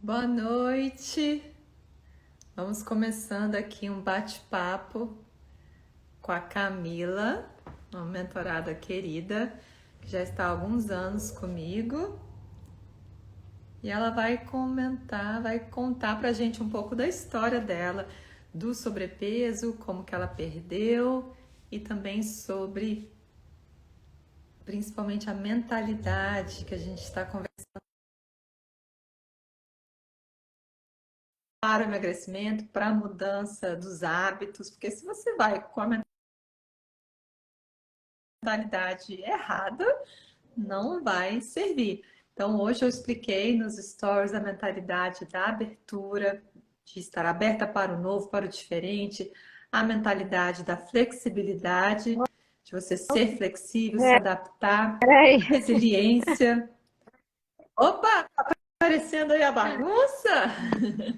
Boa noite. Vamos começando aqui um bate-papo com a Camila, uma mentorada querida, que já está há alguns anos comigo. E ela vai comentar, vai contar pra gente um pouco da história dela, do sobrepeso, como que ela perdeu e também sobre principalmente a mentalidade que a gente está conversando para o emagrecimento, para a mudança dos hábitos, porque se você vai com a mentalidade errada, não vai servir. Então, hoje eu expliquei nos stories a mentalidade da abertura, de estar aberta para o novo, para o diferente, a mentalidade da flexibilidade, de você ser flexível, se adaptar, Peraí. resiliência. Opa, tá aparecendo aí a bagunça?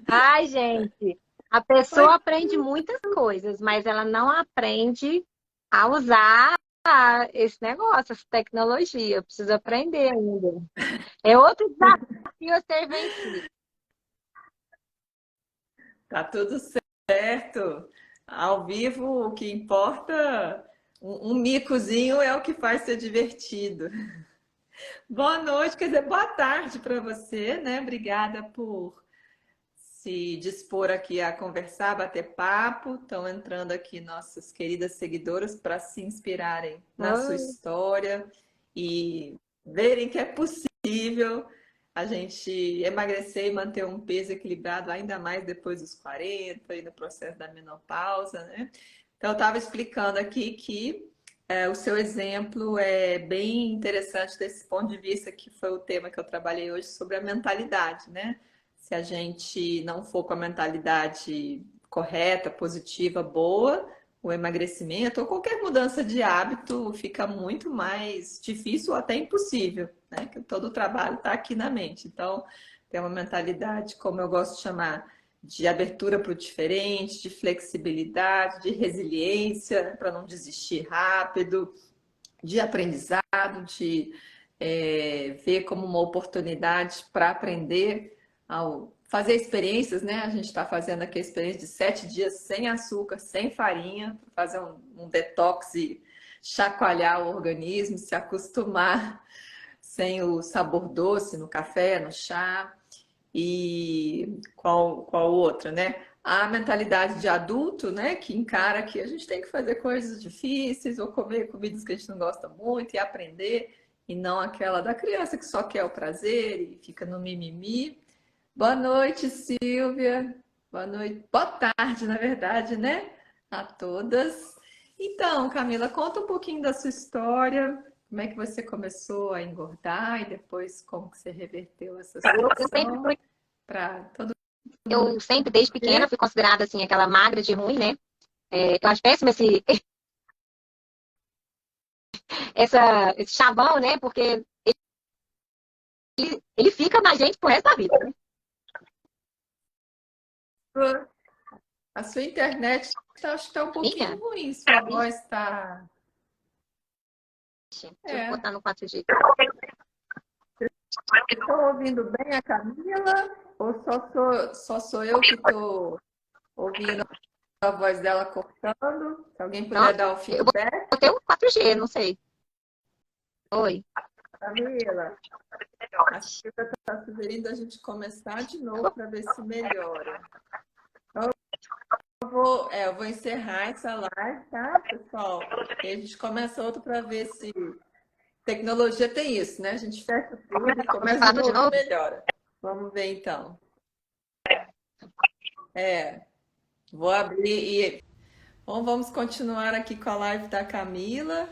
Ai, gente, a Oi, pessoa aprende muitas coisas, mas ela não aprende a usar esse negócio, essa tecnologia. Eu preciso aprender ainda. É outro desafio a ser vencido. tá tudo certo. Ao vivo, o que importa, um micozinho é o que faz ser divertido. Boa noite, quer dizer, boa tarde para você, né? Obrigada por se dispor aqui a conversar, bater papo. Estão entrando aqui nossas queridas seguidoras para se inspirarem na sua Oi. história e verem que é possível a gente emagrecer e manter um peso equilibrado, ainda mais depois dos 40 e no processo da menopausa, né? Então, eu estava explicando aqui que o seu exemplo é bem interessante desse ponto de vista, que foi o tema que eu trabalhei hoje sobre a mentalidade, né? Se a gente não for com a mentalidade correta, positiva, boa, o emagrecimento ou qualquer mudança de hábito fica muito mais difícil ou até impossível, né? Que todo o trabalho está aqui na mente. Então, ter uma mentalidade, como eu gosto de chamar, de abertura para o diferente, de flexibilidade, de resiliência, para não desistir rápido, de aprendizado, de ver como uma oportunidade para aprender ao fazer experiências, né? A gente está fazendo aqui a experiência de 7 dias sem açúcar, sem farinha, fazer um detox e chacoalhar o organismo, se acostumar sem o sabor doce no café, no chá. E qual outra, né? A mentalidade de adulto, né, que encara que a gente tem que fazer coisas difíceis ou comer comidas que a gente não gosta muito e aprender, e não aquela da criança que só quer o prazer e fica no mimimi. Boa noite, Silvia. Boa noite. Boa tarde, na verdade, né? A todas. Então, Camila, conta um pouquinho da sua história. Como é que você começou a engordar e depois como que você reverteu essa Eu sempre situação fui, para todo mundo eu sempre, desde pequena, ver? fui considerada assim, aquela magra de ruim, né? Eu acho péssimo esse chavão, né? Porque ele fica na gente pro resto da vida, né? A sua internet acho que está um pouquinho Minha, ruim, sua voz está. deixa eu É. botar no 4G. Estou ouvindo bem a Camila ou só sou eu que estou ouvindo a voz dela cortando? Se alguém puder Pronto, dar o eu feedback. botei o 4G, não sei. Oi. Camila, a Silvia está sugerindo a gente começar de novo para ver se melhora. Então, eu vou encerrar essa live, tá, pessoal? E a gente começa outro para ver se tecnologia tem isso, né? A gente fecha tudo e Começa a começa de falar tudo de novo e novo? melhora. Vamos ver então. É, vou abrir e bom, vamos continuar aqui com a live da Camila.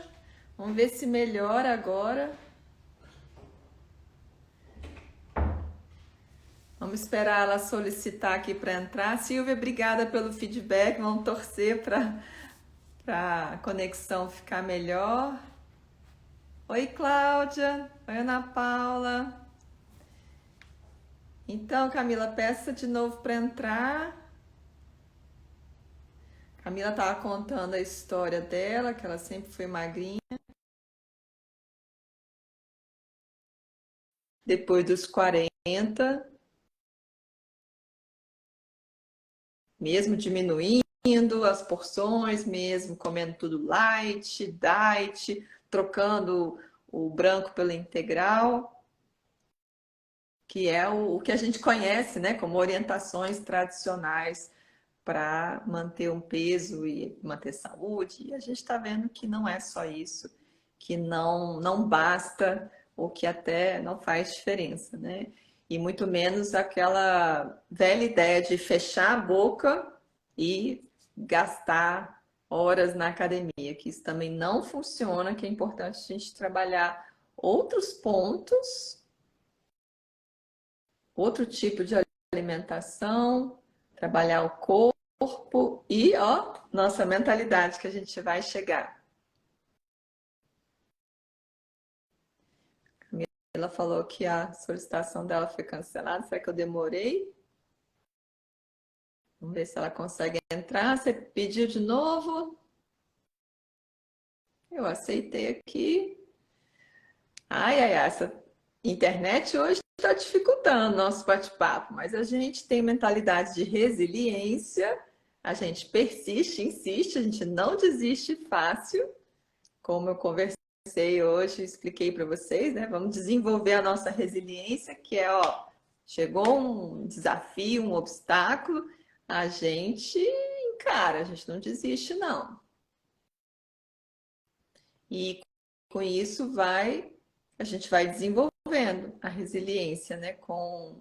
Vamos ver se melhora agora. Vamos esperar ela solicitar aqui para entrar. Silvia, obrigada pelo feedback. Vamos torcer para a conexão ficar melhor. Oi, Cláudia. Oi, Ana Paula. Então, Camila, peça de novo para entrar. Camila estava contando a história dela, que ela sempre foi magrinha. Depois dos 40, mesmo diminuindo as porções, mesmo comendo tudo light, diet, trocando o branco pelo integral, que é o que a gente conhece, né, como orientações tradicionais para manter um peso e manter saúde. E a gente está vendo que não é só isso, que não basta, ou que até não faz diferença, né? E muito menos aquela velha ideia de fechar a boca e gastar horas na academia, que isso também não funciona, que é importante a gente trabalhar outros pontos, outro tipo de alimentação, trabalhar o corpo e, ó, nossa mentalidade que a gente vai chegar. Ela falou que a solicitação dela foi cancelada. Será que eu demorei? Vamos ver se ela consegue entrar. Você pediu de novo? Eu aceitei aqui. Ai, ai, ai, essa internet hoje está dificultando o nosso bate-papo, mas a gente tem mentalidade de resiliência, a gente persiste, insiste, a gente não desiste fácil, como eu conversei hoje, expliquei para vocês, né? Vamos desenvolver a nossa resiliência, que é, ó, chegou um desafio, um obstáculo, a gente encara, a gente não desiste, não. E com isso a gente vai desenvolvendo a resiliência, né? Com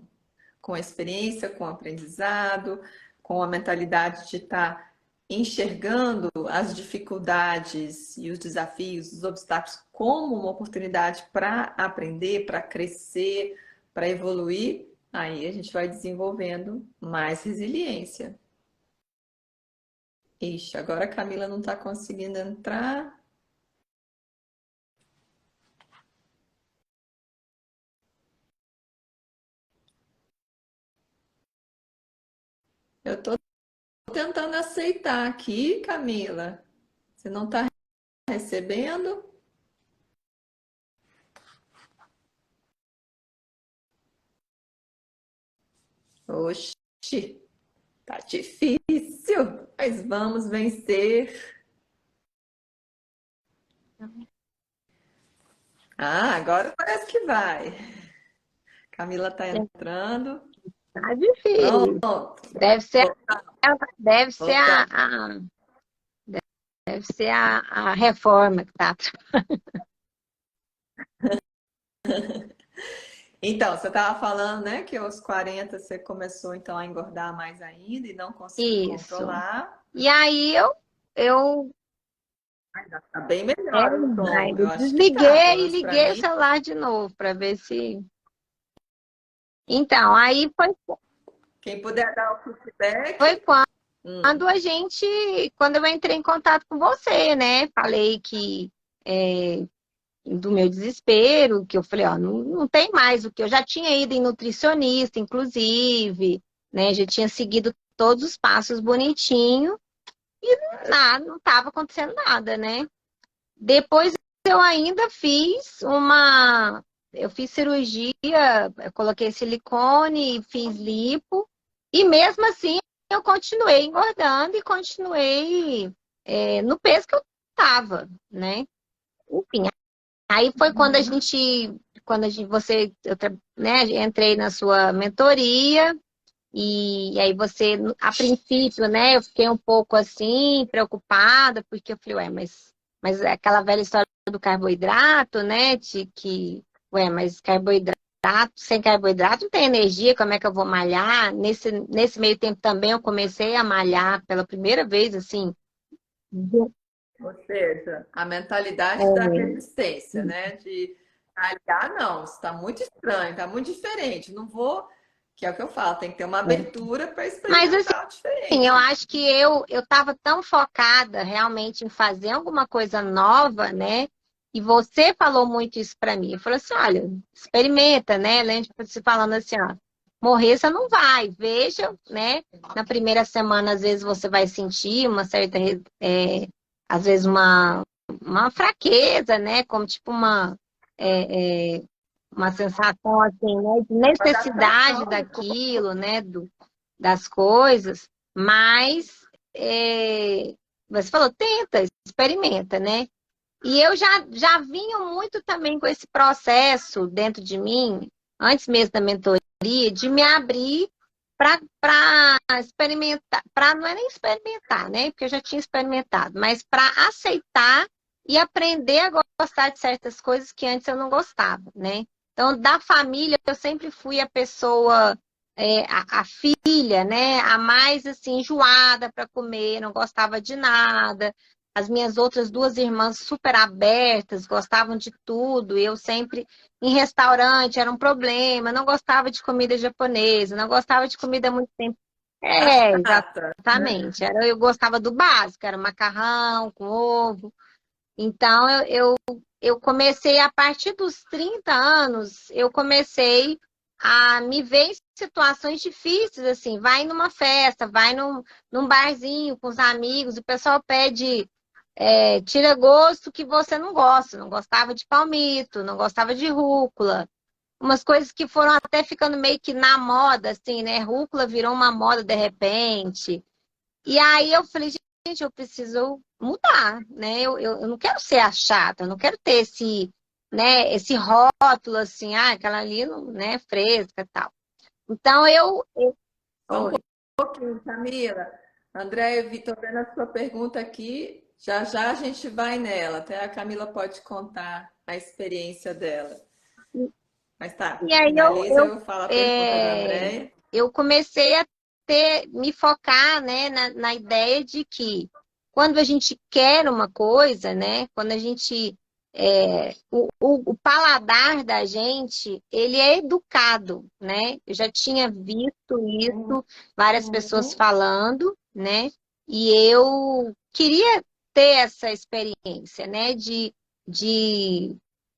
a experiência, com o aprendizado, com a mentalidade de estar enxergando as dificuldades e os desafios, os obstáculos como uma oportunidade para aprender, para crescer, para evoluir, aí a gente vai desenvolvendo mais resiliência. Ixi, agora a Camila não está conseguindo entrar. Eu estou tentando aceitar aqui, Camila. Você não está recebendo? Oxi, tá difícil, mas vamos vencer. Ah, agora parece que vai. Camila tá entrando. Tá difícil. Pronto, Deve ser, deve ser voltamos. deve ser a reforma que tá. Então, você estava falando, né, que aos 40 você começou então a engordar mais ainda e não conseguiu Isso. controlar. E aí eu Tá bem melhor o tom. aí Eu acho que tá, pelo desliguei e menos para liguei o mim. celular de novo para ver se. Então, aí Quem puder dar o foi feedback. quando quando eu entrei em contato com você, né? Falei que do meu desespero, que eu falei, ó, não tem mais o que eu já tinha ido em nutricionista, inclusive, né? Já tinha seguido todos os passos bonitinho e nada, não estava acontecendo nada, né? Depois eu ainda eu fiz cirurgia, eu coloquei silicone, fiz lipo, e mesmo assim eu continuei engordando e continuei no peso que eu estava, né? Enfim, aí foi quando né, entrei na sua mentoria, e aí você, a princípio, né, eu fiquei um pouco assim, preocupada, porque eu falei, ué, mas é aquela velha história do carboidrato, né, ué, mas carboidrato, sem carboidrato não tem energia, como é que eu vou malhar? Nesse meio tempo também eu comecei a malhar pela primeira vez, assim. Ou seja, a mentalidade da resistência, né? De aliar, não, isso está muito estranho, está muito diferente. Não vou, que é o que eu falo, tem que ter uma abertura para Mas assim, experimentar o eu diferente. acho que eu estava tão focada realmente em fazer alguma coisa nova, né? E você falou muito isso para mim. Falou assim, olha, experimenta, né? Lembra de você falando assim, ó, morrer você não vai, veja, né? Na primeira semana, às vezes você vai sentir uma certa, às vezes uma fraqueza, né? Como tipo uma sensação assim, né? De necessidade Adaptação do daquilo, né? Das coisas. Mas você falou, tenta, experimenta, né? E eu já vinha muito também com esse processo dentro de mim, antes mesmo da mentoria, de me abrir para experimentar, para não é nem experimentar, né? Porque eu já tinha experimentado, mas para aceitar e aprender a gostar de certas coisas que antes eu não gostava, né? Então, da família, eu sempre fui a pessoa, a filha, né? A mais assim, enjoada para comer, não gostava de nada. As minhas outras duas irmãs super abertas, gostavam de tudo. Eu sempre em restaurante era um problema. Não gostava de comida japonesa, não gostava de comida muito tempo. A É, chata, né? exatamente. Eu gostava do básico, era macarrão com ovo. Então eu comecei a partir dos 30 anos, eu comecei a me ver em situações difíceis, assim, vai numa festa, vai num barzinho com os amigos, o pessoal pede tira gosto que você não gosta. Não gostava de palmito, não gostava de rúcula. Umas coisas que foram até ficando meio que na moda, assim, né? Rúcula virou uma moda de repente. E aí eu falei, gente, eu preciso mudar, né? Eu não quero ser a chata, eu não quero ter esse rótulo assim, aquela ali, né, fresca e tal. Então Só um Oi. pouquinho, Camila. André e Vitor, vendo a sua pergunta aqui, já já a gente vai nela. Até a Camila pode contar a experiência dela. Mas tá, E aí finaliza, eu falo a pergunta da Andréia. eu comecei a me focar, né, na ideia de que quando a gente quer uma coisa, né, quando a gente o paladar da gente, ele é educado, né? Eu já tinha visto isso, várias pessoas Uhum. falando, né? E eu queria ter essa experiência, né, de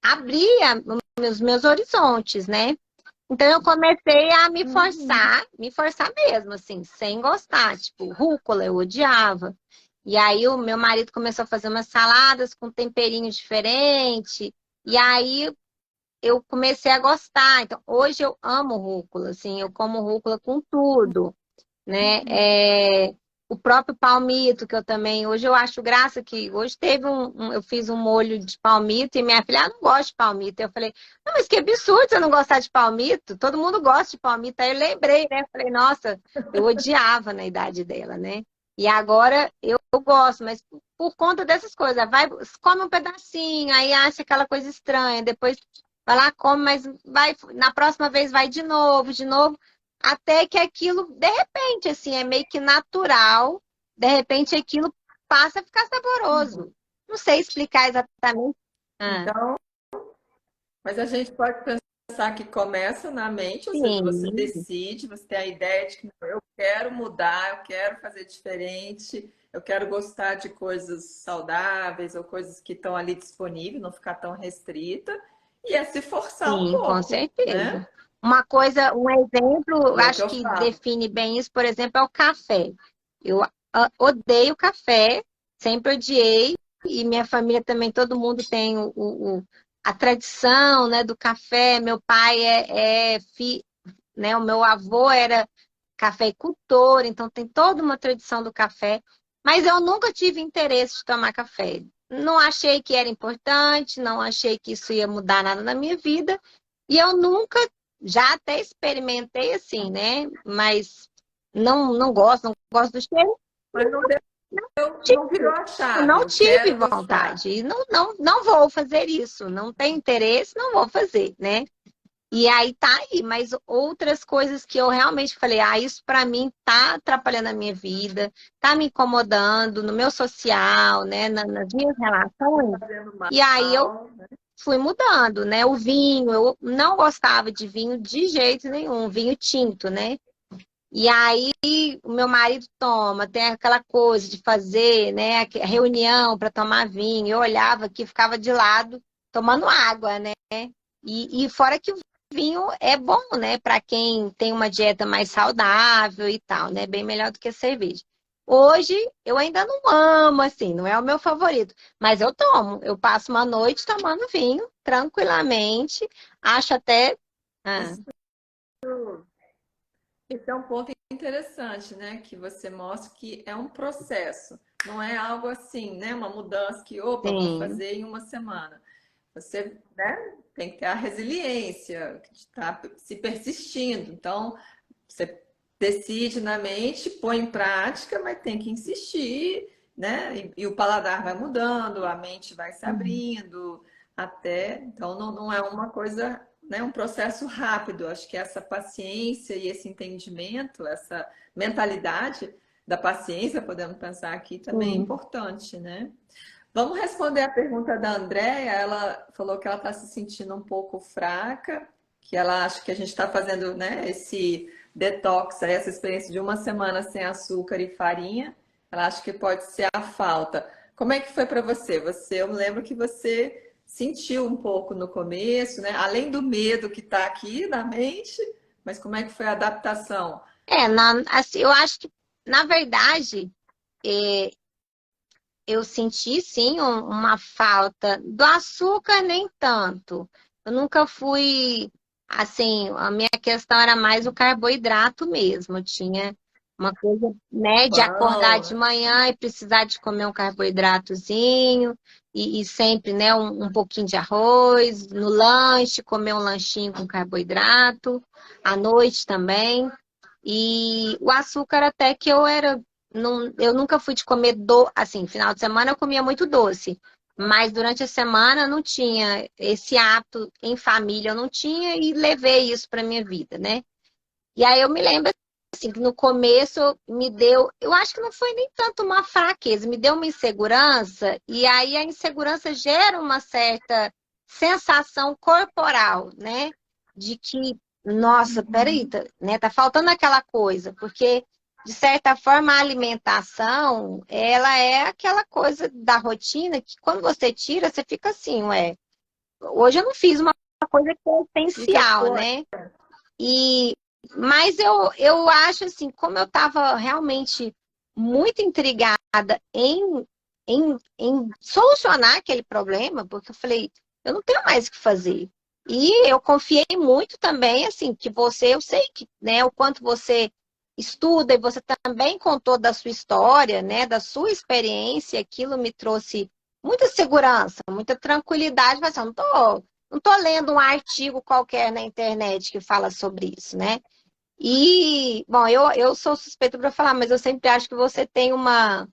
abrir os meus horizontes, né? Então eu comecei a Uhum. me forçar mesmo, assim, sem gostar. Tipo, rúcula eu odiava. E aí o meu marido começou a fazer umas saladas com temperinho diferente. E aí eu comecei a gostar. Então hoje eu amo rúcula, assim, eu como rúcula com tudo, né? O próprio palmito, que eu também, hoje eu acho graça que, hoje teve eu fiz um molho de palmito e minha filha não gosta de palmito. Eu falei, não, mas que absurdo você não gostar de palmito, todo mundo gosta de palmito. Aí eu lembrei, né? Falei, nossa, eu odiava na idade dela, né? E agora eu gosto, mas por conta dessas coisas, vai, come um pedacinho, aí acha aquela coisa estranha, depois vai lá, come, mas vai, na próxima vez vai de novo. Até que aquilo, de repente, assim, é meio que natural, de repente aquilo passa a ficar saboroso. Não sei explicar exatamente. Ah, Então, mas a gente pode pensar que começa na mente, ou seja, você sim, decide, você tem a ideia de que não, eu quero mudar, eu quero fazer diferente, eu quero gostar de coisas saudáveis ou coisas que estão ali disponíveis, não ficar tão restrita, e é se forçar um sim, com pouco, certeza. né? Uma coisa, um exemplo, E é o que acho eu que falo. define bem isso, por exemplo, é o café. Eu odeio café, sempre odiei, e minha família também, todo mundo tem a tradição, né, do café. Meu pai né, o meu avô era cafeicultor, então tem toda uma tradição do café, mas eu nunca tive interesse de tomar café. Não achei que era importante, não achei que isso ia mudar nada na minha vida, e eu nunca, já até experimentei assim, né? Mas não gosto do cheiro, Mas não deu, não tive, virou a chave, não eu tive quero gostar. vontade, e não vou fazer isso, não tenho interesse, não vou fazer, né? E aí tá aí, mas outras coisas que eu realmente falei, isso pra mim tá atrapalhando a minha vida, tá me incomodando no meu social, né, nas minhas relações. Fazendo E aí eu mal, né? fui mudando, né? O vinho, eu não gostava de vinho de jeito nenhum, vinho tinto, né? E aí o meu marido toma, tem aquela coisa de fazer, né, a reunião para tomar vinho. Eu olhava aqui, ficava de lado, tomando água, né? E fora que o vinho é bom, né, para quem tem uma dieta mais saudável e tal, né? Bem melhor do que a cerveja. Hoje eu ainda não amo, assim, não é o meu favorito, mas eu tomo. Eu passo uma noite tomando vinho tranquilamente. Acho até. Ah, Isso, esse é um ponto interessante, né? Que você mostra que é um processo, não é algo assim, né? Uma mudança que, opa, vou Sim. fazer em uma semana. Você, né, tem que ter a resiliência, de estar se persistindo. Então, você decide na mente, põe em prática, mas tem que insistir, né? E o paladar vai mudando, a mente vai se abrindo, até. Então, não é uma coisa, né, um processo rápido. Acho que essa paciência e esse entendimento, essa mentalidade da paciência, podemos pensar aqui, também é Sim. importante, né? Vamos responder a pergunta da Andréia. Ela falou que ela está se sentindo um pouco fraca, que ela acha que a gente está fazendo, né, esse detox, essa experiência de uma semana sem açúcar e farinha. Ela acha que pode ser a falta. Como é que foi para você? Eu me lembro que você sentiu um pouco no começo, né? Além do medo que está aqui na mente, mas como é que foi a adaptação? Assim, eu acho que, na verdade, é, eu senti sim uma falta do açúcar, nem tanto. Eu nunca fui assim, a minha questão era mais o carboidrato mesmo. Eu tinha uma coisa, né, de acordar Pão, de né? manhã e precisar de comer um carboidratozinho e sempre, né, um pouquinho de arroz no lanche, comer um lanchinho com carboidrato, à noite também. E o açúcar até que eu era não, eu nunca fui de comer assim, final de semana eu comia muito doce, mas durante a semana eu não tinha esse hábito em família, eu não tinha e levei isso para minha vida, né? E aí eu me lembro assim que no começo me deu, eu acho que não foi nem tanto uma fraqueza, me deu uma insegurança e aí a insegurança gera uma certa sensação corporal, né? De que, nossa, peraí, né? Tá faltando aquela coisa, porque de certa forma a alimentação, ela é aquela coisa da rotina que quando você tira, você fica assim, ué, hoje eu não fiz uma coisa que é Fica essencial, né? E, mas eu acho assim, como eu estava realmente muito intrigada em solucionar aquele problema, porque eu falei, eu não tenho mais o que fazer. E eu confiei muito também, assim, que você, eu sei que, né, o quanto você estuda e você também contou da sua história, né, da sua experiência, aquilo me trouxe muita segurança, muita tranquilidade, mas assim, eu não tô lendo um artigo qualquer na internet que fala sobre isso, né? E, bom, eu sou suspeita para falar, mas eu sempre acho que você tem uma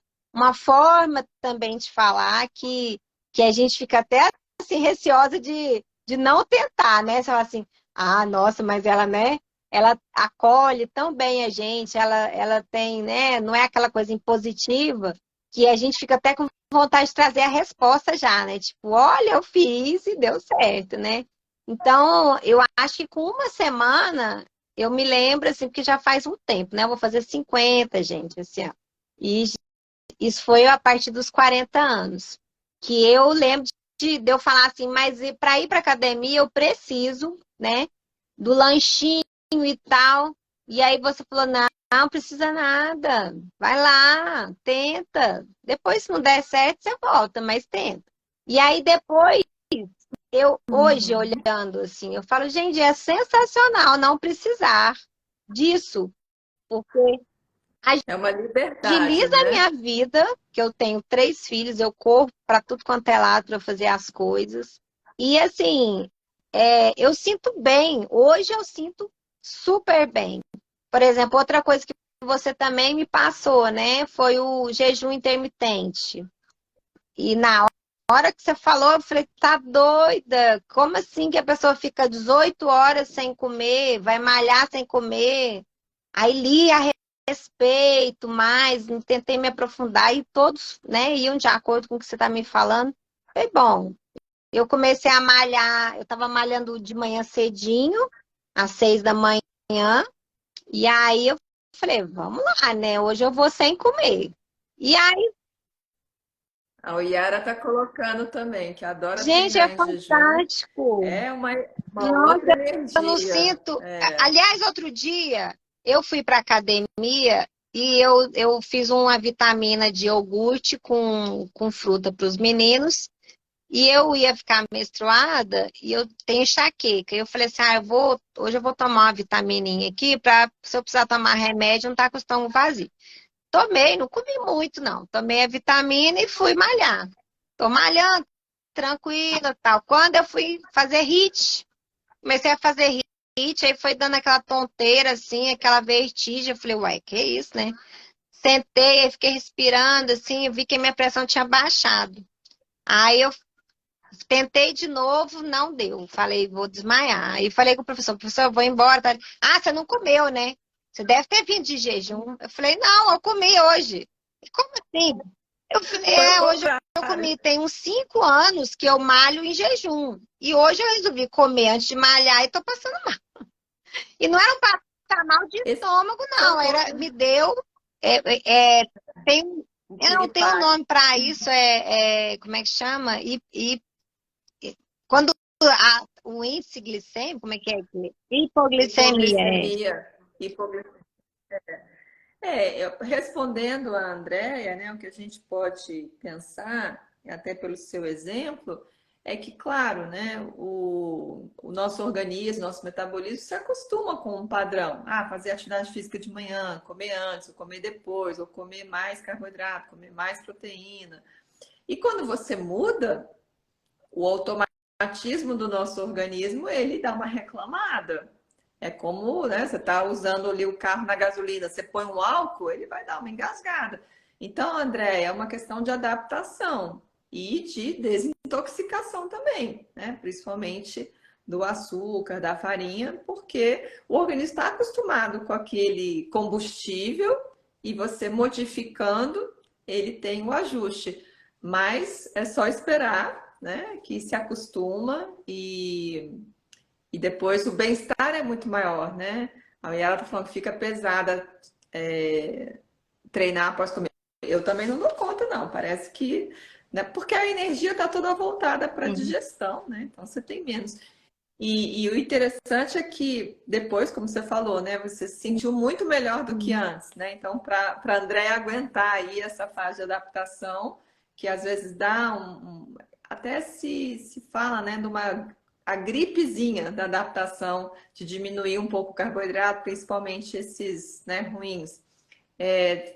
forma também de falar que a gente fica até assim, receosa de não tentar, né? Você fala assim, ah, nossa, mas ela, né? Ela acolhe tão bem a gente, ela tem, né? Não é aquela coisa impositiva que a gente fica até com vontade de trazer a resposta já, né? Tipo, olha, eu fiz e deu certo, né? Então, eu acho que com uma semana eu me lembro, assim, porque já faz um tempo, né? Eu vou fazer 50, gente, assim, ó. E isso foi a partir dos 40 anos. Que eu lembro de eu falar assim, mas para ir para academia eu preciso, né? Do lanchinho e tal. E aí você falou, não precisa nada. Vai lá, tenta. Depois, se não der certo, você volta, mas tenta. E aí depois, hoje, Uhum. olhando assim, eu falo, gente, é sensacional não precisar disso, porque É uma liberdade, agiliza a né? minha vida, que eu tenho 3 filhos, eu corro para tudo quanto é lado para fazer as coisas. E assim, eu sinto bem, hoje eu sinto super bem. Por exemplo, outra coisa que você também me passou, né, foi o jejum intermitente. E na hora que você falou, eu falei, tá doida? Como assim que a pessoa fica 18 horas sem comer, vai malhar sem comer? Aí li a respeito mais, tentei me aprofundar e todos, né, iam de acordo com o que você está me falando. Foi bom. Eu comecei a malhar, eu estava malhando de manhã cedinho, às 6 da manhã, e aí eu falei, vamos lá, né? Hoje eu vou sem comer. E aí, A Yara tá colocando também, que adora gente, é treinar em jejum. fantástico. É uma Nossa, outra eu não energia. sinto. É. Aliás, outro dia eu fui para academia e eu fiz uma vitamina de iogurte com fruta para os meninos. E eu ia ficar menstruada e eu tenho enxaqueca. Eu falei assim, hoje eu vou tomar uma vitamininha aqui para se eu precisar tomar remédio, não tá com o estômago vazio. Tomei, não comi muito, não. Tomei a vitamina e fui malhar. Tô malhando, tranquila, tal. Quando eu fui fazer HIIT, comecei a fazer HIIT, aí foi dando aquela tonteira, assim, aquela vertigem. Eu falei, uai, que isso, né? Sentei, aí fiquei respirando, assim, eu vi que a minha pressão tinha baixado. Aí eu tentei de novo, não deu. Falei, vou desmaiar. Aí falei com o professor, eu vou embora. Tá? Ah, você não comeu, né? Você deve ter vindo de jejum. Eu falei, não, eu comi hoje. E como assim? Eu falei, Foi o hoje eu contrário. comi. Tem uns 5 anos que eu malho em jejum. E hoje eu resolvi comer antes de malhar e tô passando mal. E não era um passar mal de Esse estômago, é o não. Era, ponto me deu. É, tem, não, tem um piripaque. nome para isso, como é que chama? Quando o índice glicêmico, como é que é? Hipoglicemia. Hipoglicemia. Hipoglicemia. Respondendo a Andréia, né, o que a gente pode pensar, até pelo seu exemplo, é que, claro, né, o nosso organismo, nosso metabolismo se acostuma com um padrão. Ah, fazer atividade física de manhã, comer antes, ou comer depois, ou comer mais carboidrato, comer mais proteína. E quando você muda, o automatismo do nosso organismo, ele dá uma reclamada. É como, né, você está usando ali o carro na gasolina, você põe um álcool, ele vai dar uma engasgada. Então, André, é uma questão de adaptação e de desintoxicação também, né? Principalmente do açúcar, da farinha, porque o organismo está acostumado com aquele combustível e você modificando, ele tem o ajuste. Mas é só esperar, né? Que se acostuma e depois o bem-estar é muito maior, né? A Yara tá falando que fica pesada treinar após comer. Eu também não dou conta, não. Parece que. Né? Porque a energia está toda voltada para a Uhum. digestão, né? Então você tem menos. E o interessante é que depois, como você falou, né? Você se sentiu muito melhor do que antes, né? Então, para a Andréia aguentar aí essa fase de adaptação, que às vezes dá até se fala, né, de uma a gripezinha da adaptação, de diminuir um pouco o carboidrato, principalmente esses, né, ruins.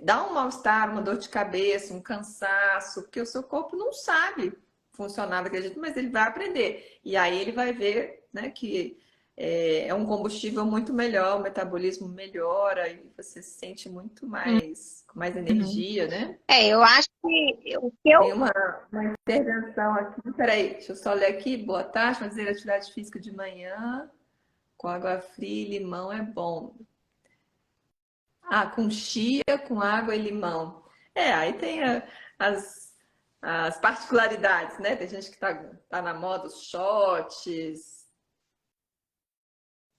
Dá um mal-estar, uma dor de cabeça, um cansaço, porque o seu corpo não sabe funcionar daquele jeito, mas ele vai aprender. E aí ele vai ver, né, que é um combustível muito melhor, o metabolismo melhora e você se sente muito mais com mais Uhum. energia, né? Eu acho que o que Tem eu. uma intervenção aqui. Peraí, deixa eu só ler aqui. Boa tarde, fazer atividade física de manhã com água fria e limão é bom. Ah, com chia, com água e limão. Aí tem as, as particularidades, né? Tem gente que tá na moda, os shots,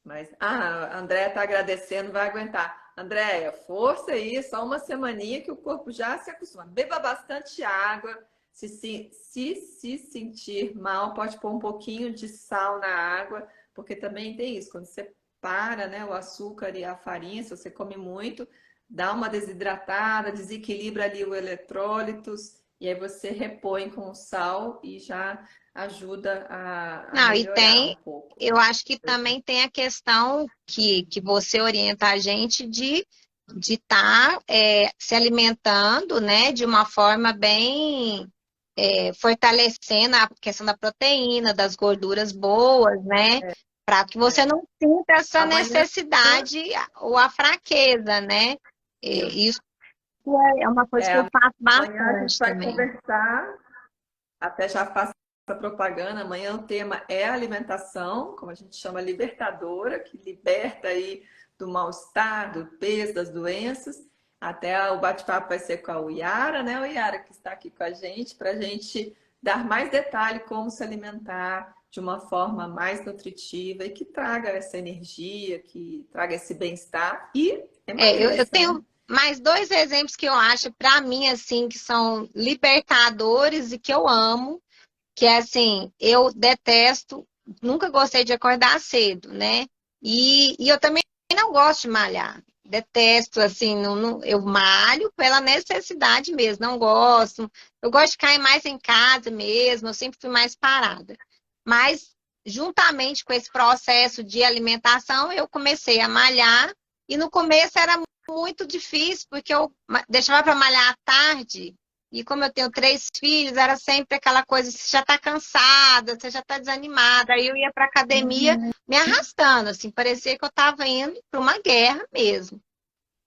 mas a Andréia tá agradecendo, vai aguentar. Andréia, força aí, só uma semaninha que o corpo já se acostuma. Beba bastante água. Se sentir mal, pode pôr um pouquinho de sal na água, porque também tem isso. Quando você para, né, o açúcar e a farinha, se você come muito, dá uma desidratada, desequilibra ali os eletrólitos, e aí você repõe com o sal e já ajuda a Não, e melhorar um tem. pouco. Eu acho que também tem a questão que você orienta a gente de estar se alimentando, né, de uma forma bem fortalecendo a questão da proteína, das gorduras boas, né? Para que você É. não sinta essa Amanhã necessidade ou a fraqueza, né? eu, Isso é uma coisa que eu faço amanhã a gente bastante vai também. conversar, até já faço essa propaganda. Amanhã o tema é alimentação, como a gente chama, libertadora, que liberta aí do mal-estar, do peso, das doenças. Até o bate-papo vai ser com a Yara, né? O Yara que está aqui com a gente, para a gente dar mais detalhe como se alimentar de uma forma mais nutritiva e que traga essa energia, que traga esse bem-estar e Eu emagreça, né? tenho mais dois exemplos que eu acho, para mim, assim, que são libertadores e que eu amo, que é assim, eu detesto, nunca gostei de acordar cedo, né? E eu também não gosto de malhar. Detesto, assim, eu malho pela necessidade mesmo, não gosto. Eu gosto de ficar mais em casa mesmo, eu sempre fui mais parada. Mas, juntamente com esse processo de alimentação, eu comecei a malhar. E no começo era muito difícil, porque eu deixava para malhar à tarde. E como eu tenho 3 filhos, era sempre aquela coisa, você já está cansada, você já está desanimada. Aí eu ia para academia Uhum. me arrastando, assim, parecia que eu estava indo para uma guerra mesmo.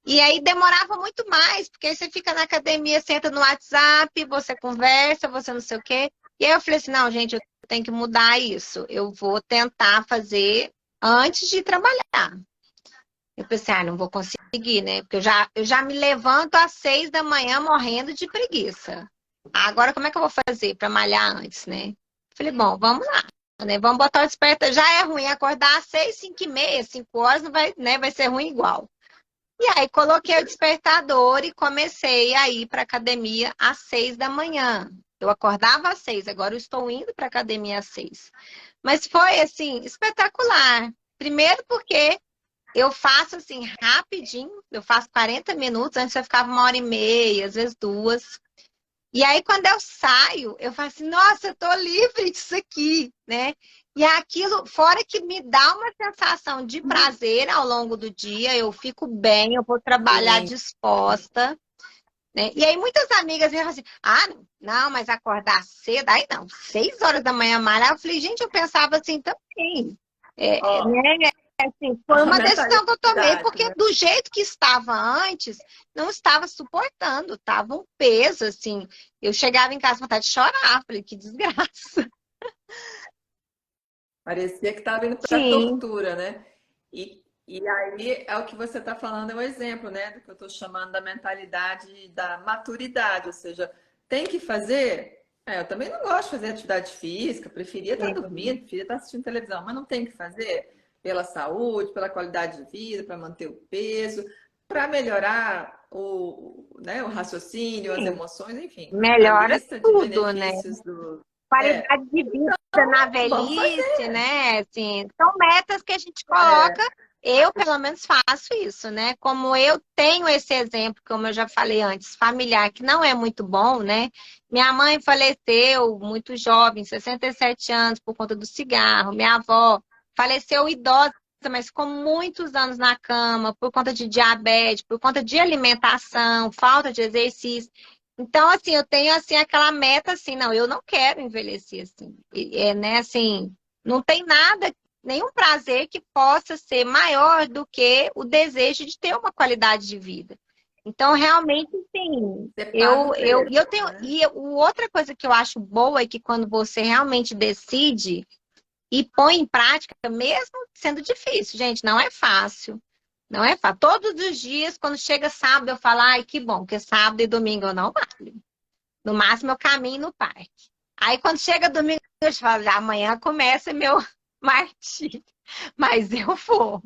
E aí demorava muito mais, porque aí você fica na academia, senta no WhatsApp, você conversa, você não sei o quê. E aí eu falei assim, não, gente, eu tenho que mudar isso. Eu vou tentar fazer antes de trabalhar. Eu pensei, não vou conseguir, né? Porque eu já me levanto às 6 da manhã morrendo de preguiça. Agora, como é que eu vou fazer para malhar antes, né? Falei, bom, vamos lá, né? Vamos botar o despertador. Já é ruim acordar às 6, 5h30, 5 horas, não vai, né? Vai ser ruim igual. E aí coloquei o despertador e comecei a ir para academia às 6 da manhã. Eu acordava às 6, agora eu estou indo para academia às 6. Mas foi assim, espetacular. Primeiro porque eu faço assim rapidinho, eu faço 40 minutos, antes eu ficava 1h30, às vezes 2. E aí, quando eu saio, eu falo assim, nossa, eu tô livre disso aqui, né? E aquilo, fora que me dá uma sensação de prazer ao longo do dia, eu fico bem, eu vou trabalhar Sim. disposta, né? E aí, muitas amigas falam assim, não, mas acordar cedo, aí não, 6 horas da manhã malhar. Eu falei, gente, eu pensava assim também. Ó, Né? Assim, foi a uma decisão que eu tomei, mentalidade, porque né? do jeito que estava antes, não estava suportando, estava um peso, assim. Eu chegava em casa com vontade de chorar, falei, que desgraça. Parecia que estava indo para Sim, tortura, né? E aí é o que você está falando, é um exemplo, né? Do que eu estou chamando da mentalidade da maturidade, ou seja, tem que fazer. Eu também não gosto de fazer atividade física, preferia estar sim, dormindo, preferia estar assistindo televisão, mas não tem que fazer pela saúde, pela qualidade de vida, para manter o peso, para melhorar né, o raciocínio, as sim. emoções, enfim, a Melhora lista de tudo, né? benefícios do. É, Qualidade de vida na vamos fazer. velhice, né? Assim, são metas que a gente coloca. É, Eu, pelo menos, faço isso, né? Como eu tenho esse exemplo, como eu já falei antes, familiar, que não é muito bom, né? Minha mãe faleceu muito jovem, 67 anos, por conta do cigarro. Minha avó faleceu idosa, mas ficou muitos anos na cama, por conta de diabetes, por conta de alimentação, falta de exercício. Então, assim, eu tenho, assim, aquela meta, assim, não, eu não quero envelhecer, assim, né, assim, não tem nada, nenhum prazer que possa ser maior do que o desejo de ter uma qualidade de vida. Então, realmente, sim, você paga o e eu preço, tenho, né? outra coisa que eu acho boa é que quando você realmente decide e põe em prática, mesmo sendo difícil, gente, não é fácil. Não é fácil. Todos os dias, quando chega sábado, eu falo, ai, que bom, porque sábado e domingo eu não malho. No máximo, eu caminho no parque. Aí, quando chega domingo, eu falo, amanhã começa meu martírio. Mas eu vou.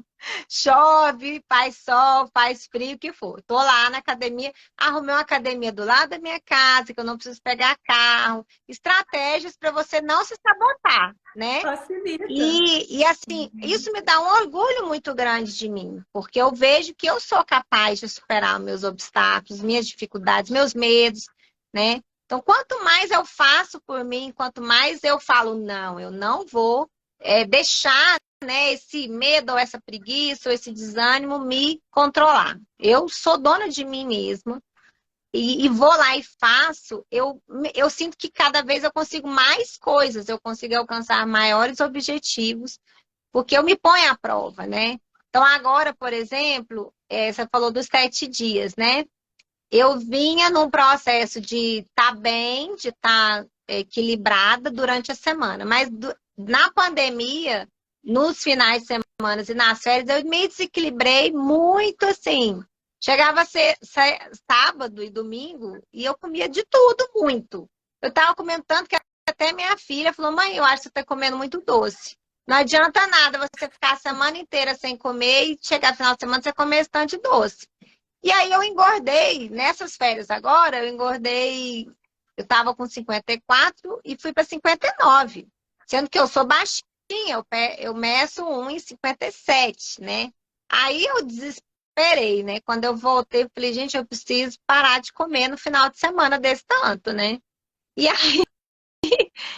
Chove, faz sol, faz frio, o que for. Tô lá na academia, arrumei uma academia do lado da minha casa, que eu não preciso pegar carro. Estratégias para você não se sabotar, né? Facilita. E assim, isso me dá um orgulho muito grande de mim, porque eu vejo que eu sou capaz de superar meus obstáculos, minhas dificuldades, meus medos, né? Então, quanto mais eu faço por mim, quanto mais eu falo, não, eu não vou deixar, né, esse medo ou essa preguiça ou esse desânimo me controlar. Eu sou dona de mim mesma e vou lá e faço, eu sinto que cada vez eu consigo mais coisas, eu consigo alcançar maiores objetivos, porque eu me ponho à prova, né? Então, agora, por exemplo, você falou dos 7 dias, né? Eu vinha num processo de estar bem, de estar equilibrada durante a semana, mas na pandemia, nos finais de semana e nas férias, eu me desequilibrei muito assim. Chegava a ser sábado e domingo e eu comia de tudo muito. Eu estava comendo tanto que até minha filha falou: mãe, eu acho que você está comendo muito doce. Não adianta nada você ficar a semana inteira sem comer e chegar no final de semana você comer esse tanto de doce. E aí eu engordei, nessas férias agora, eu engordei, eu tava com 54 e fui para 59, sendo que eu sou baixinha, eu meço 1,57, né? Aí eu esperei, né? Quando eu voltei, eu falei, gente, eu preciso parar de comer no final de semana desse tanto, né? E aí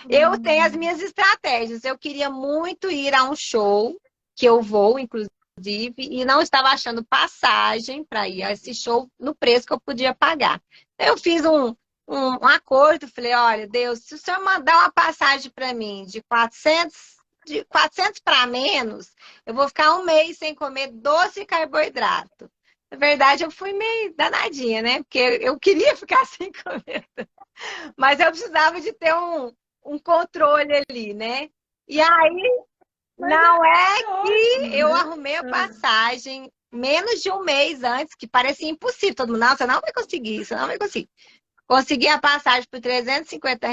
eu tenho as minhas estratégias. Eu queria muito ir a um show, que eu vou, inclusive, e não estava achando passagem para ir a esse show no preço que eu podia pagar. Eu fiz um acordo, falei, olha, Deus, se o senhor mandar uma passagem para mim de 400 para menos, eu vou ficar um mês sem comer doce e carboidrato. Na verdade, eu fui meio danadinha, né? Porque eu queria ficar sem comer, mas eu precisava de ter um controle ali, né? E aí, Mas é não é que ótimo, eu né? arrumei a passagem menos de um mês antes, que parecia impossível. Todo mundo, não, você não vai conseguir, você não vai conseguir. Consegui a passagem por R$ 350.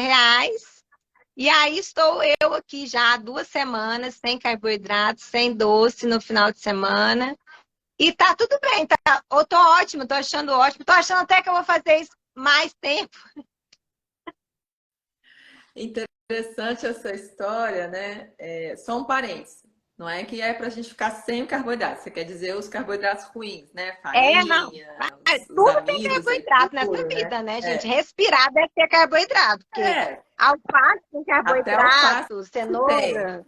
E aí estou eu aqui já há 2 semanas, sem carboidratos, sem doce no final de semana. E tá tudo bem, tá? Eu tô ótimo, tô achando ótimo. Tô achando até que eu vou fazer isso mais tempo. Interessante essa história, né? Só um parênteses. Não é que é para a gente ficar sem carboidratos. Você quer dizer os carboidratos ruins, né? Não. Farinha, os Tudo tem amidos aí carboidrato nessa puro, né? vida, né, gente? É, Respirar deve ter carboidrato, porque é, alface tem até alface carboidrato, tem. cenoura.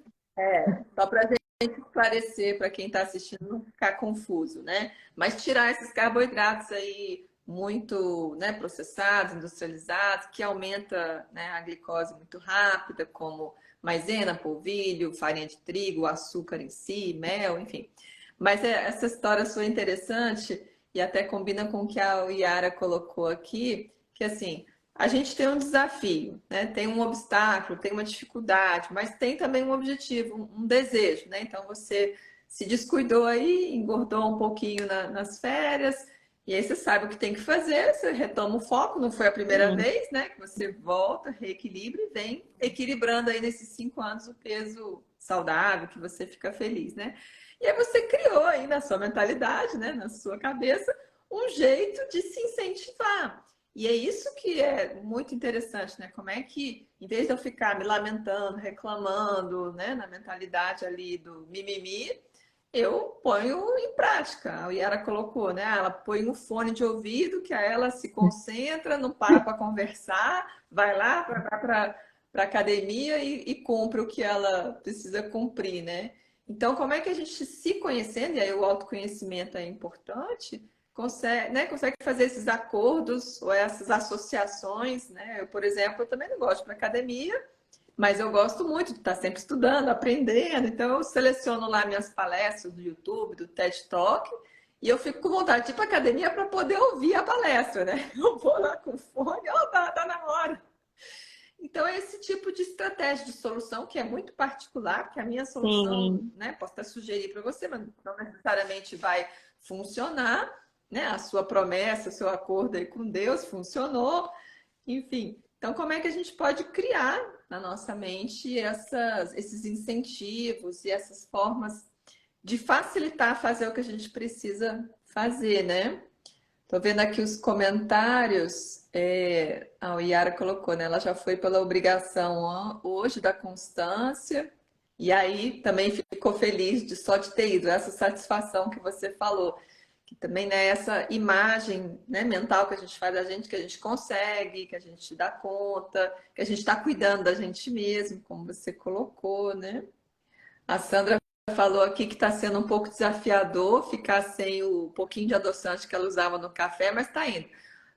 Só para a gente esclarecer, para quem está assistindo não ficar confuso, né? Mas tirar esses carboidratos aí muito, né, processados, industrializados, que aumenta, né, a glicose muito rápida, como maisena, polvilho, farinha de trigo, açúcar em si, mel, enfim. Mas essa história sua é interessante e até combina com o que a Yara colocou aqui, que assim, a gente tem um desafio, né? Tem um obstáculo, tem uma dificuldade, mas tem também um objetivo, um desejo, né? Então você se descuidou aí, engordou um pouquinho nas férias, e aí você sabe o que tem que fazer, você retoma o foco, não foi a primeira Sim. vez, né? Que você volta, reequilibra e vem equilibrando aí nesses 5 anos o peso saudável, que você fica feliz, né? E aí você criou aí na sua mentalidade, né? Na sua cabeça, um jeito de se incentivar. E é isso que é muito interessante, né? Como é que, em vez de eu ficar me lamentando, reclamando, né, na mentalidade ali do mimimi, eu ponho em prática. A Yara colocou, né? Ela põe um fone de ouvido, que aí ela se concentra, não para conversar, vai lá para academia e cumpre o que ela precisa cumprir, né? Então, como é que a gente se conhecendo, e aí o autoconhecimento é importante, consegue, né, consegue fazer esses acordos ou essas associações, né? Eu, por exemplo, eu também não gosto de ir para academia, mas eu gosto muito de estar sempre estudando, aprendendo. Então eu seleciono lá minhas palestras do YouTube, do TED Talk, e eu fico com vontade de ir para academia para poder ouvir a palestra, né? Eu vou lá com fone, oh, tá na hora. Então, é esse tipo de estratégia de solução que é muito particular, porque a minha solução, Sim. né, posso até sugerir para você, mas não necessariamente vai funcionar, né? A sua promessa, o seu acordo aí com Deus funcionou, enfim. Então, como é que a gente pode criar na nossa mente esses incentivos e essas formas de facilitar fazer o que a gente precisa fazer, né? Tô vendo aqui os comentários. A Yara colocou, né? Ela já foi pela obrigação hoje da constância. E aí também ficou feliz de só de ter ido. Essa satisfação que você falou. Que também, né, essa imagem, né, mental que a gente faz da gente, que a gente consegue, que a gente dá conta, que a gente está cuidando da gente mesmo, como você colocou, né? A Sandra falou aqui que está sendo um pouco desafiador ficar sem o pouquinho de adoçante que ela usava no café, mas está indo.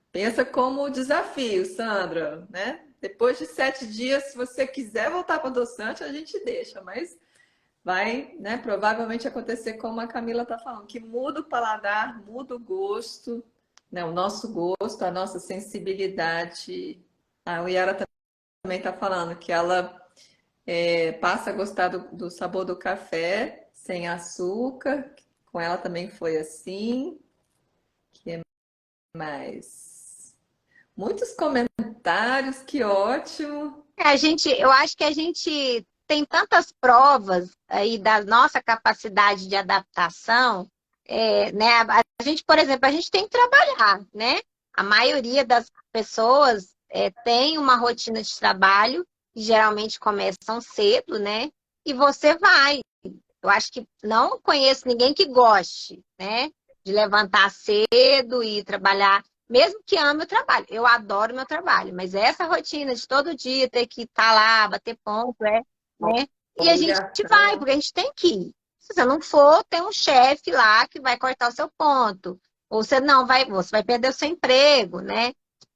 Pensa como desafio, Sandra, né? Depois de 7 dias, se você quiser voltar para adoçante, a gente deixa, mas vai, né, provavelmente acontecer como a Camila está falando, que muda o paladar, muda o gosto, né, o nosso gosto, a nossa sensibilidade. A Yara também está falando que ela passa a gostar do sabor do café sem açúcar. Com ela também foi assim. Que mais? Muitos comentários, que ótimo. Eu acho que a gente tem tantas provas aí da nossa capacidade de adaptação, né? A gente, por exemplo, a gente tem que trabalhar, né? A maioria das pessoas tem uma rotina de trabalho, que geralmente começam cedo, né? E você vai. Eu acho que não conheço ninguém que goste, né? de levantar cedo e trabalhar, mesmo que ame o trabalho. Eu adoro meu trabalho, mas essa rotina de todo dia ter que estar lá, bater ponto, né? E a gente vai, Obrigação. porque a gente tem que ir. Se você não for, tem um chefe lá que vai cortar o seu ponto. Ou você não vai, você vai perder o seu emprego, né?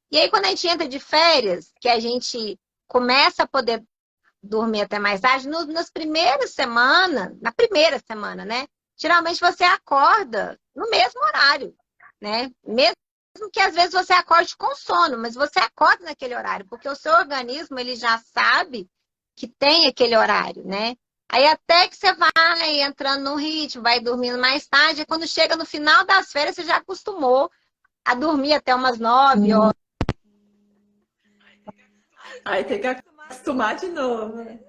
E aí, quando a gente entra de férias, que a gente começa a poder dormir até mais tarde, nas primeiras semanas, na primeira semana, né? Geralmente você acorda no mesmo horário, né? Mesmo que às vezes você acorde com sono, mas você acorda naquele horário, porque o seu organismo ele já sabe que tem aquele horário, né? Aí até que você vai entrando no ritmo, vai dormindo mais tarde, e quando chega no final das férias, você já acostumou a dormir até umas 9 horas. Aí tem que acostumar de novo, né?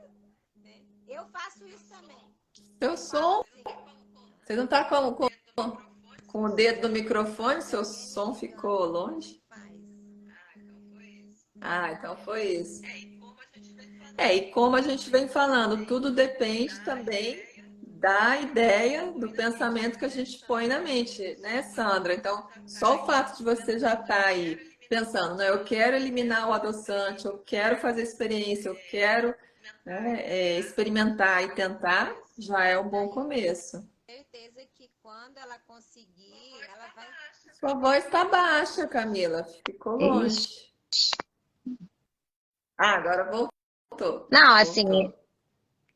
Eu faço isso também. Seu som, você não tá com o dedo no microfone? Seu som ficou longe? Ah, então foi isso. E como a gente vem falando, tudo depende também da ideia, do pensamento que a gente põe na mente, né, Sandra? Então, só o fato de você já estar aí pensando, né, eu quero eliminar o adoçante, eu quero fazer experiência, eu quero, né, experimentar e tentar, já é um bom começo. Certeza que quando ela conseguir, ela vai. Sua voz está baixa, Camila, ficou Ixi. longe. Ah, agora voltou. Não, assim, Voltou.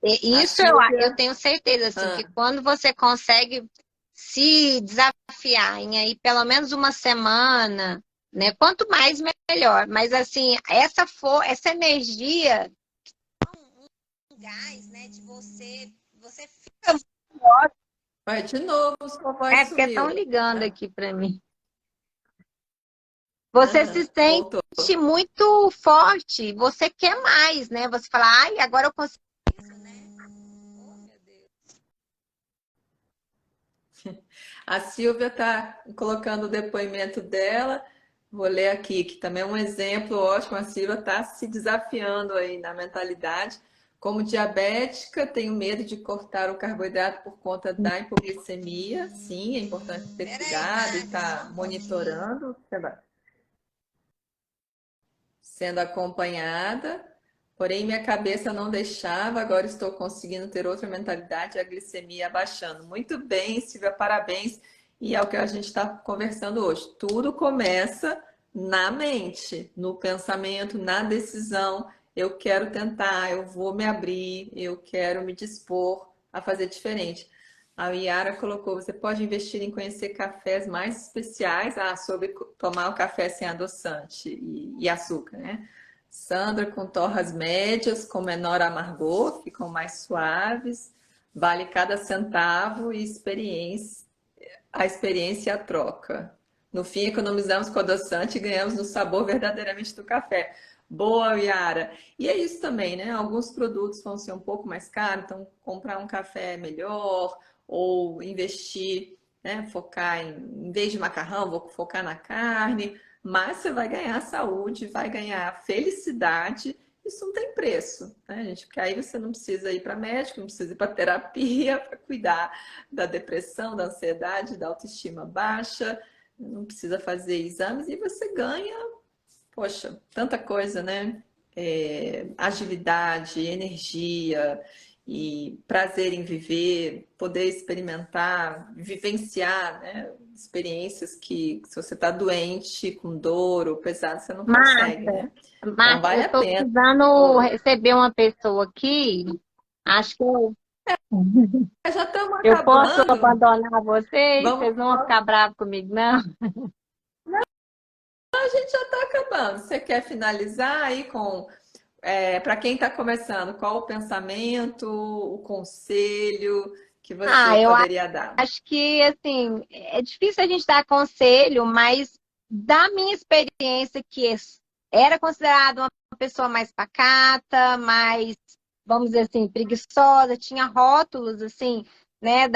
A isso eu Silvia. tenho certeza, assim, que Ah, quando você consegue se desafiar em aí pelo menos uma semana, né? Quanto mais, melhor. Mas assim, essa energia, um gás, né? De você fica. vai de novo, sua voz É porque estão sumiu. ligando Ah, aqui para mim. Você se aham, voltou. sente muito forte, você quer mais, né? Você fala, ai, agora eu consigo isso, né? Oh, meu Deus. A Silvia está colocando o depoimento dela. Vou ler aqui, que também é um exemplo ótimo. A Silvia está se desafiando aí na mentalidade. Como diabética, tenho medo de cortar o carboidrato por conta da hipoglicemia. Sim, é importante ter Peraí, cuidado e Márcia, só estar um pouquinho. monitorando, sendo acompanhada. Porém, minha cabeça não deixava, agora estou conseguindo ter outra mentalidade, a glicemia abaixando. Muito bem, Silvia, parabéns. E é o que a gente está conversando hoje. Tudo começa na mente, no pensamento, na decisão. Eu quero tentar, eu vou me abrir, eu quero me dispor a fazer diferente. A Yara colocou: você pode investir em conhecer cafés mais especiais, sobre tomar o café sem adoçante e açúcar, né? Sandra com torras médias, com menor amargor, ficam mais suaves. Vale cada centavo e a experiência e a troca. No fim, economizamos com o adoçante e ganhamos no sabor verdadeiramente do café. Boa, Yara. E é isso também, né? Alguns produtos vão ser um pouco mais caros, então comprar um café melhor ou investir, né? Focar em vez de macarrão, vou focar na carne, mas você vai ganhar saúde, vai ganhar felicidade. Isso não tem preço, né, gente? Porque aí você não precisa ir para médico, não precisa ir para terapia para cuidar da depressão, da ansiedade, da autoestima baixa, não precisa fazer exames e você ganha, poxa, tanta coisa, né? Agilidade, energia e prazer em viver, poder experimentar, vivenciar, né? Experiências que se você está doente, com dor ou pesado, você não consegue, Márcia, né? Então Márcia, eu vale a estou pena. precisando Oi. receber uma pessoa aqui. Acho que Já estamos eu posso acabando. abandonar vocês. Vamos, Vocês não vão ficar bravos comigo, não? a gente já está acabando. Você quer finalizar aí com, para quem está começando, qual o pensamento, o conselho que você Eu poderia dar? acho que, assim, é difícil a gente dar conselho, mas da minha experiência, que era considerada uma pessoa mais pacata, mais, vamos dizer assim, preguiçosa, tinha rótulos, assim, né,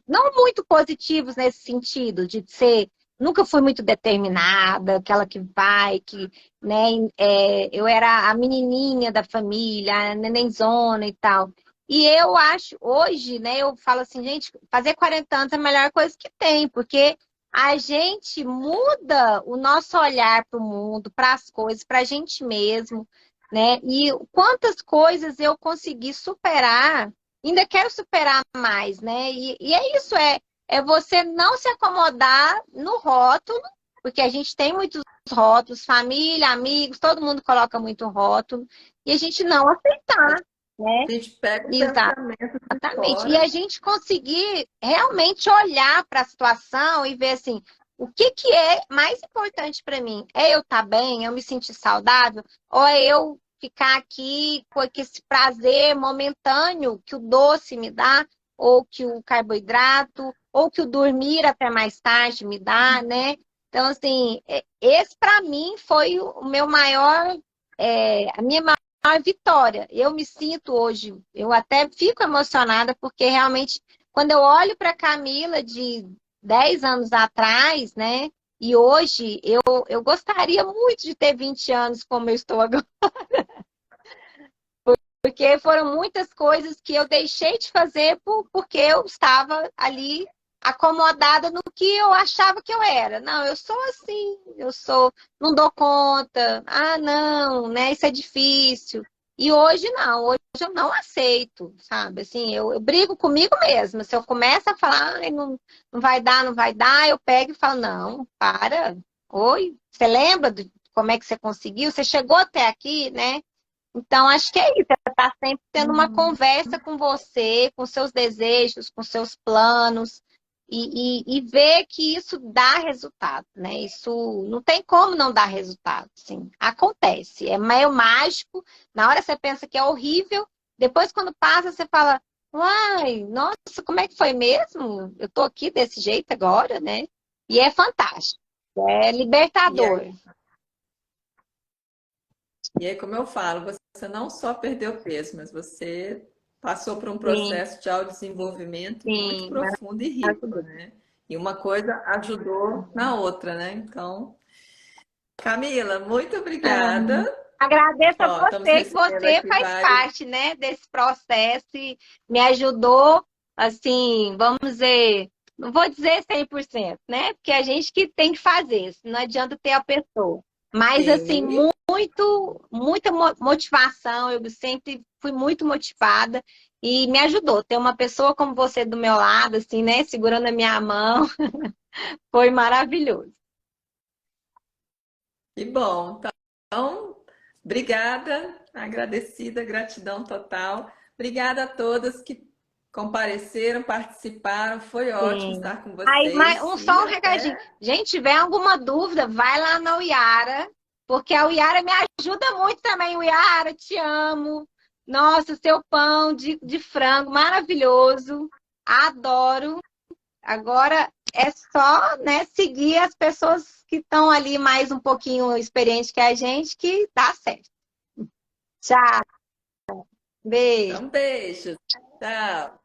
não muito positivos nesse sentido, de ser, nunca fui muito determinada, aquela que vai, né, eu era a menininha da família, a nenenzona e tal. E eu acho, hoje, né, eu falo assim, gente, fazer 40 anos é a melhor coisa que tem, porque a gente muda o nosso olhar para o mundo, para as coisas, para a gente mesmo, né? E quantas coisas eu consegui superar, ainda quero superar mais, né? E é isso, é você não se acomodar no rótulo, porque a gente tem muitos rótulos, família, amigos, todo mundo coloca muito rótulo, e a gente não aceitar, né? A gente pega o Exatamente. pensamento de E a fora. gente conseguir realmente olhar para a situação e ver assim, o que que é mais importante para mim? É eu estar bem, eu me sentir saudável, ou é eu ficar aqui com esse prazer momentâneo que o doce me dá, ou que o carboidrato, ou que o dormir até mais tarde me dá, né? Então, assim, esse para mim foi o meu maior, a minha maior vitória. Eu me sinto hoje, eu até fico emocionada, porque realmente, quando eu olho para Camila de 10 anos atrás, né? E hoje eu gostaria muito de ter 20 anos como eu estou agora, porque foram muitas coisas que eu deixei de fazer porque eu estava ali acomodada no que eu achava que eu era. Não, eu sou assim, eu sou, não dou conta. Ah, não, né? Isso é difícil. E hoje não, hoje eu não aceito, sabe? Assim, eu brigo comigo mesma. Se eu começo a falar, "Ai, não, não vai dar, não vai dar", eu pego e falo, não, para. Oi, você lembra de como é que você conseguiu? Você chegou até aqui, né? Então, acho que é isso, é estar sempre tendo uma Uhum. conversa com você, com seus desejos, com seus planos, e ver que isso dá resultado, né? Isso não tem como não dar resultado, assim. Acontece, é meio mágico, na hora você pensa que é horrível, depois quando passa você fala, uai, nossa, como é que foi mesmo? Eu tô aqui desse jeito agora, né? E é fantástico, é E libertador. aí, e aí, como eu falo, você não só perdeu peso, mas você passou por um Sim, processo de autodesenvolvimento muito sim, profundo e rico, maravilhoso. né? E uma coisa ajudou na outra, né? Então, Camila, muito obrigada. Agradeço a Ó, estamos você que recebendo você aqui faz vários. parte, né, desse processo e me ajudou, assim, vamos dizer, não vou dizer 100%, né, porque a gente que tem que fazer, não adianta ter a pessoa. Mas, assim, Sim. muita motivação, eu sempre fui muito motivada e me ajudou. Ter uma pessoa como você do meu lado, assim, né, segurando a minha mão, foi maravilhoso. Que bom. Então, obrigada, agradecida, gratidão total. Obrigada a todas que compareceram, participaram. Foi ótimo Sim. estar com Aí, mas vocês e só um recadinho. até. Gente, tiver alguma dúvida, vai lá na Yara, porque a Yara me ajuda muito também. Yara, te amo. Nossa, seu pão de frango maravilhoso. Adoro. Agora é só, né, seguir as pessoas que estão ali mais um pouquinho experientes que a gente, que dá certo. Tchau, beijo. Então, beijo. Tchau.